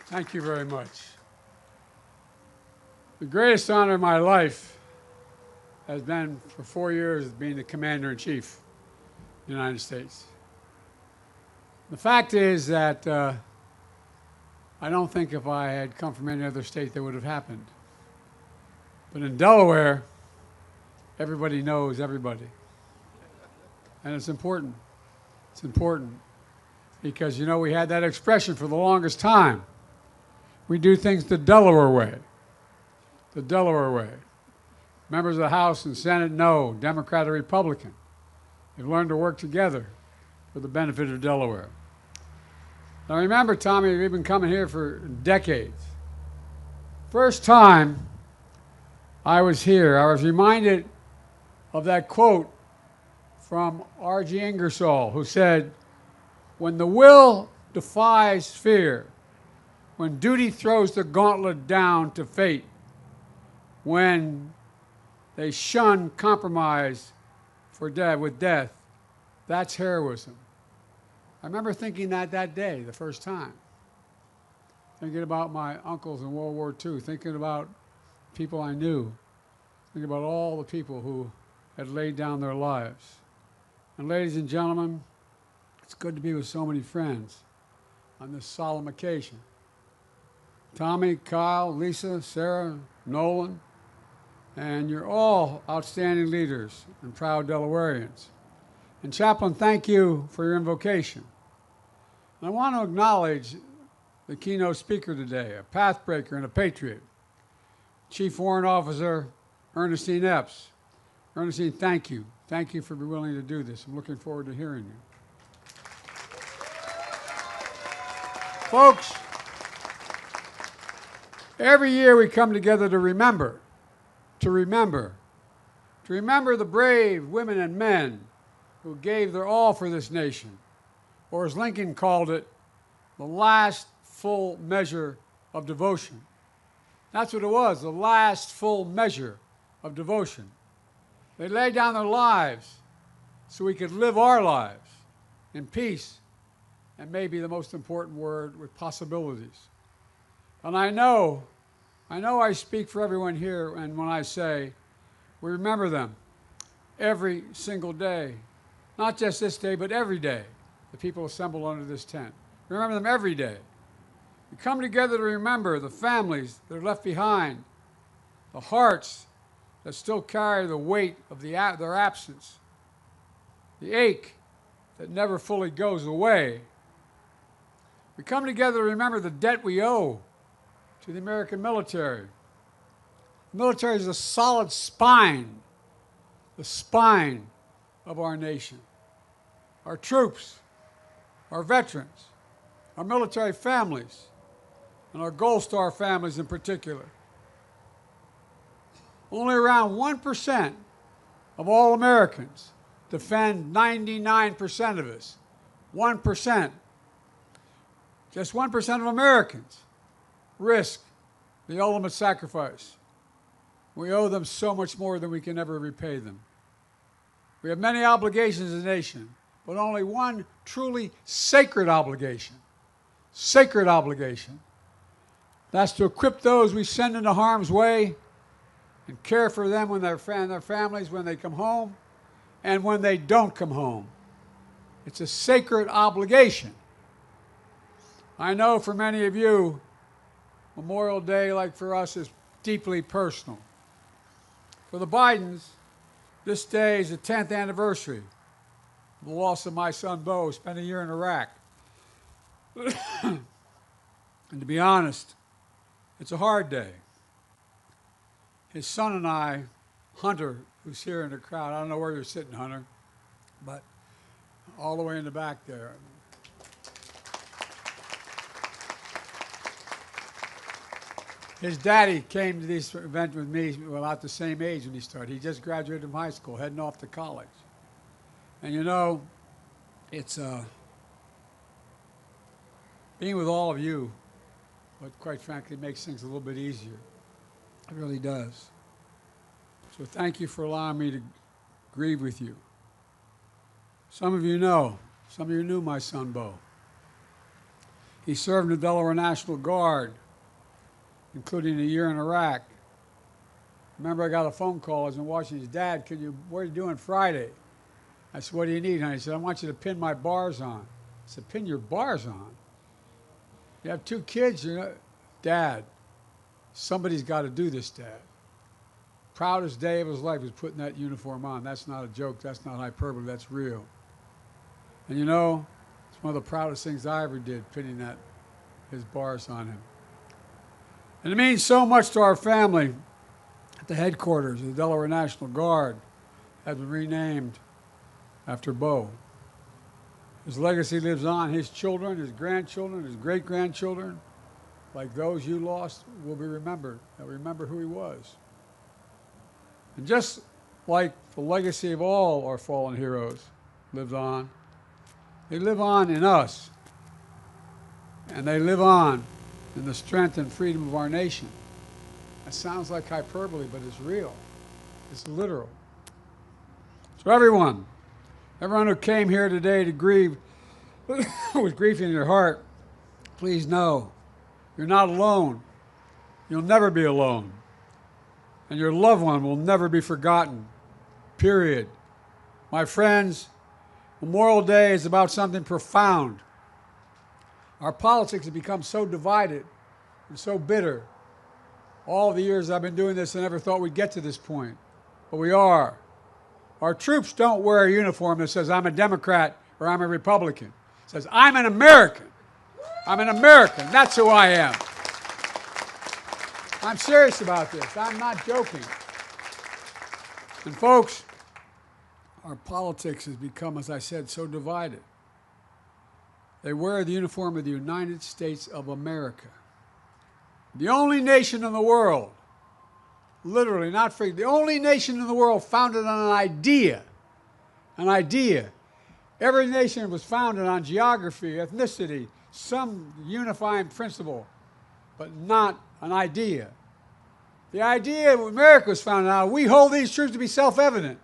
Thank you very much. The greatest honor of my life has been for 4 years being the Commander-in-Chief of the United States. The fact is that I don't think if I had come from any other state that would have happened. But in Delaware, everybody knows everybody. And it's important. It's important because, you know, we had that expression for the longest time. We do things the Delaware way. The Delaware way. Members of the House and Senate know, Democrat or Republican. They've learned to work together for the benefit of Delaware. Now remember, Tommy, we've been coming here for decades. First time I was here, I was reminded of that quote from R.G. Ingersoll, who said, "When the will defies fear, when duty throws the gauntlet down to fate, when they shun compromise with death, that's heroism." I remember thinking that day, the first time. Thinking about my uncles in World War II, thinking about people I knew, thinking about all the people who had laid down their lives. And ladies and gentlemen, it's good to be with so many friends on this solemn occasion. Tommy, Kyle, Lisa, Sarah, Nolan, and you're all outstanding leaders and proud Delawareans. And Chaplain, thank you for your invocation. And I want to acknowledge the keynote speaker today, a pathbreaker and a patriot, Chief Warrant Officer Ernestine Epps. Ernestine, thank you. Thank you for being willing to do this. I'm looking forward to hearing you. Folks, every year we come together to remember the brave women and men who gave their all for this nation, or as Lincoln called it, the last full measure of devotion. That's what it was, the last full measure of devotion. They laid down their lives so we could live our lives in peace, and maybe the most important word, with possibilities. And I know I speak for everyone here, and when I say we remember them every single day, not just this day, but every day, the people assembled under this tent. Remember them every day. We come together to remember the families that are left behind, the hearts that still carry the weight of their absence, the ache that never fully goes away. We come together to remember the debt we owe to the American military. The military is the solid spine, the spine of our nation. Our troops, our veterans, our military families, and our Gold Star families in particular. Only around 1% of all Americans defend 99% of us. 1%. Just 1% of Americans risk the ultimate sacrifice. We owe them so much more than we can ever repay them. We have many obligations as a nation, but only one truly sacred obligation. Sacred obligation. That's to equip those we send into harm's way and care for them when their families when they come home and when they don't come home. It's a sacred obligation. I know for many of you, Memorial Day, like for us, is deeply personal. For the Bidens, this day is the 10th anniversary of the loss of my son, Beau, who spent a year in Iraq. And to be honest, it's a hard day. His son and I, Hunter, who's here in the crowd, I don't know where you're sitting, Hunter, but all the way in the back there. His daddy came to this event with me about the same age when he started. He just graduated from high school, heading off to college. And you know, it's being with all of you, but quite frankly, makes things a little bit easier. It really does. So thank you for allowing me to grieve with you. Some of you know, some of you knew my son, Beau. He served in the Delaware National Guard, including a year in Iraq. Remember, I got a phone call. I was in Washington. His dad, what are you doing Friday? I said, what do you need, honey? He said, I want you to pin my bars on. I said, pin your bars on? You have 2 kids, Dad, somebody's got to do this, Dad. Proudest day of his life was putting that uniform on. That's not a joke. That's not hyperbole. That's real. And it's one of the proudest things I ever did, pinning his bars on him. And it means so much to our family. At the headquarters of the Delaware National Guard has been renamed after Beau. His legacy lives on. His children, his grandchildren, his great-grandchildren, like those you lost, will be remembered. They'll remember who he was. And just like the legacy of all our fallen heroes lives on, they live on in us. And they live on in the strength and freedom of our nation. That sounds like hyperbole, but it's real. It's literal. So everyone who came here today to grieve with grief in your heart, please know you're not alone. You'll never be alone. And your loved one will never be forgotten. Period. My friends, Memorial Day is about something profound. Our politics have become so divided and so bitter. All the years I've been doing this, I never thought we'd get to this point. But we are. Our troops don't wear a uniform that says, I'm a Democrat or I'm a Republican. It says, I'm an American. I'm an American. That's who I am. I'm serious about this. I'm not joking. And folks, our politics has become, as I said, so divided. They wear the uniform of the United States of America. The only nation in the world, literally, not free, the only nation in the world founded on an idea. An idea. Every nation was founded on geography, ethnicity, some unifying principle, but not an idea. The idea of America was founded on, we hold these truths to be self-evident,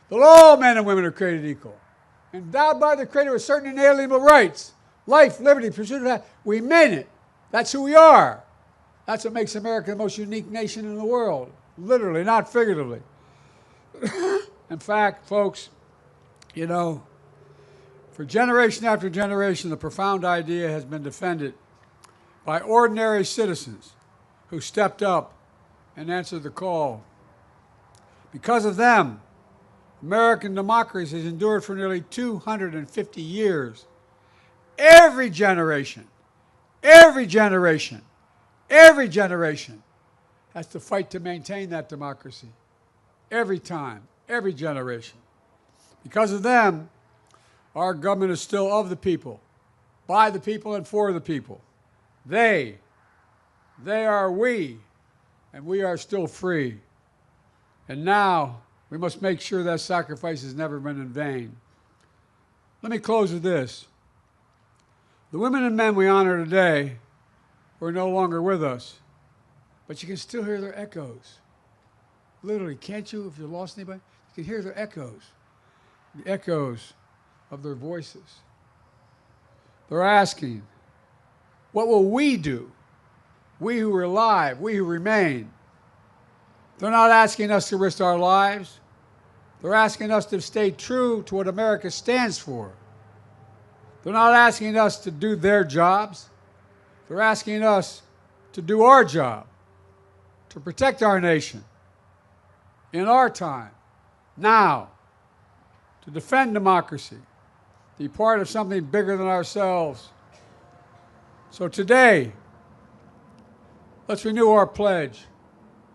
that all men and women are created equal, endowed by the Creator with certain inalienable rights, life, liberty, pursuit of that. We meant it. That's who we are. That's what makes America the most unique nation in the world, literally, not figuratively. In fact, folks, for generation after generation, the profound idea has been defended by ordinary citizens who stepped up and answered the call. Because of them, American democracy has endured for nearly 250 years. Every generation has to fight to maintain that democracy. Every time, every generation. Because of them, our government is still of the people, by the people, and for the people. They are we, and we are still free. And now, we must make sure that sacrifice has never been in vain. Let me close with this. The women and men we honor today who are no longer with us, but you can still hear their echoes. Literally, can't you, if you lost anybody? You can hear their echoes, the echoes of their voices. They're asking, what will we do? We who are alive, we who remain. They're not asking us to risk our lives. They're asking us to stay true to what America stands for. They're not asking us to do their jobs. They're asking us to do our job, to protect our nation in our time, now, to defend democracy, to be part of something bigger than ourselves. So today, let's renew our pledge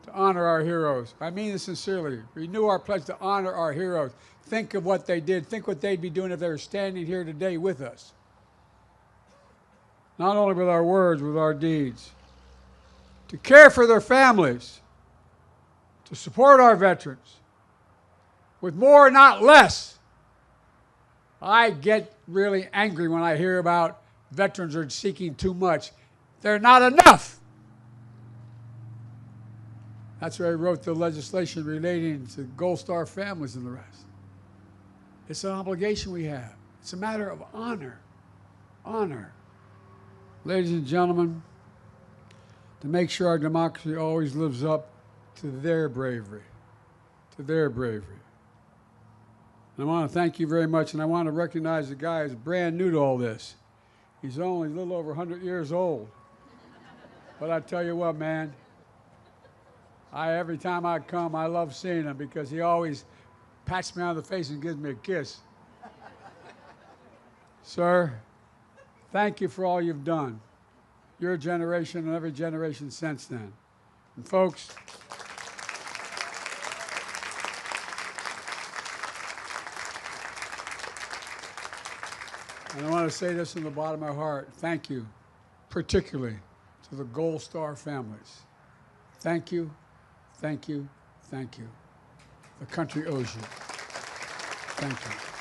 to honor our heroes. I mean this sincerely. Renew our pledge to honor our heroes. Think of what they did. Think what they'd be doing if they were standing here today with us. Not only with our words, with our deeds. To care for their families. To support our veterans. With more, not less. I get really angry when I hear about veterans are seeking too much. They're not enough. That's why I wrote the legislation relating to Gold Star families and the rest. It's an obligation we have. It's a matter of honor. Honor. Ladies and gentlemen, to make sure our democracy always lives up to their bravery, And I want to thank you very much, and I want to recognize the guy who's brand new to all this. He's only a little over 100 years old. But I tell you what, man, every time I come, I love seeing him because he always pats me on the face and gives me a kiss. Sir, thank you for all you've done. Your generation and every generation since then. And folks, and I want to say this from the bottom of my heart, thank you, particularly to the Gold Star families. Thank you, thank you, thank you. The country owes you. Thank you.